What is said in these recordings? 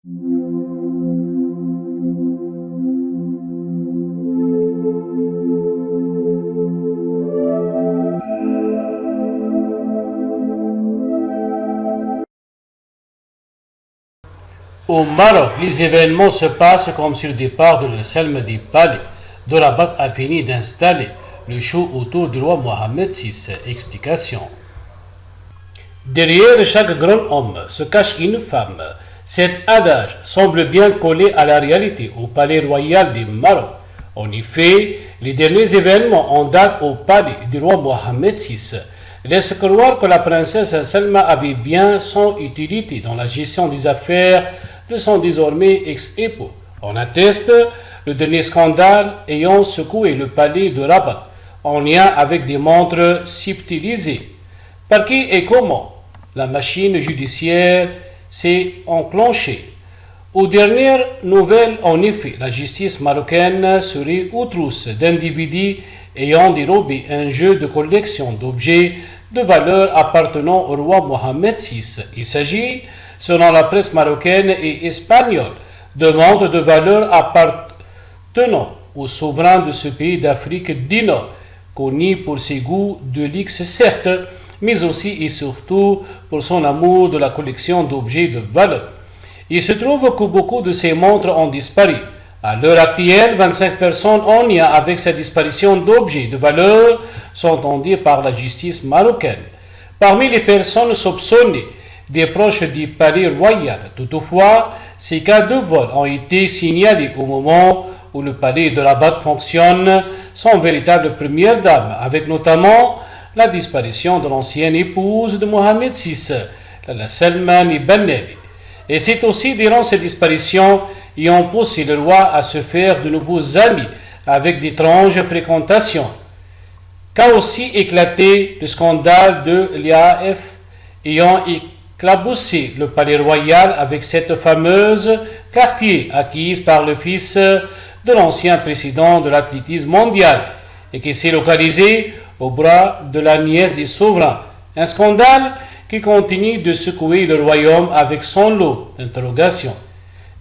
Au Maroc, les événements se passent comme sur le départ de la Salma du palais, de Rabat a fini d'installer le show autour du roi Mohammed VI. Explication. Derrière chaque grand homme se cache une femme. Cet adage semble bien collé à la réalité au palais royal du Maroc. En effet, les derniers événements en date au palais du roi Mohammed VI laissent croire que la princesse Salma avait bien son utilité dans la gestion des affaires de son désormais ex-époux. On atteste le dernier scandale ayant secoué le palais de Rabat en lien avec des montres subtilisées. Par qui et comment la machine judiciaire s'est enclenchée. Aux dernières nouvelles, en effet, la justice marocaine serait aux trousses d'individus ayant dérobé un jeu de collection d'objets de valeur appartenant au roi Mohammed VI. Il s'agit, selon la presse marocaine et espagnole, de montres de valeur appartenant au souverain de ce pays d'Afrique du Nord, connu pour ses goûts de luxe certes, mais aussi et surtout pour son amour de la collection d'objets de valeur. Il se trouve que beaucoup de ces montres ont disparu. À l'heure actuelle, 25 personnes en lien avec cette disparition d'objets de valeur sont entendues par la justice marocaine. Parmi les personnes soupçonnées, des proches du palais royal. Toutefois, ces cas de vol ont été signalés au moment où le palais de Rabat fonctionne sans véritable première dame, avec notamment la disparition de l'ancienne épouse de Mohammed VI, la Salma Ben Nevi. Et c'est aussi durant cette disparition ayant poussé le roi à se faire de nouveaux amis avec d'étranges fréquentations qu'a aussi éclaté le scandale de l'IAF ayant éclaboussé le palais royal avec cette fameuse quartier acquise par le fils de l'ancien président de l'athlétisme mondial et qui s'est localisé au bras de la nièce des souverains. Un scandale qui continue de secouer le royaume avec son lot d'interrogations.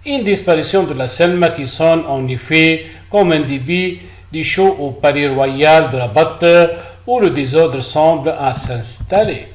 Une disparition de la Salma qui sonne en effet comme un début du show au palais royal de Rabat où le désordre semble à s'installer.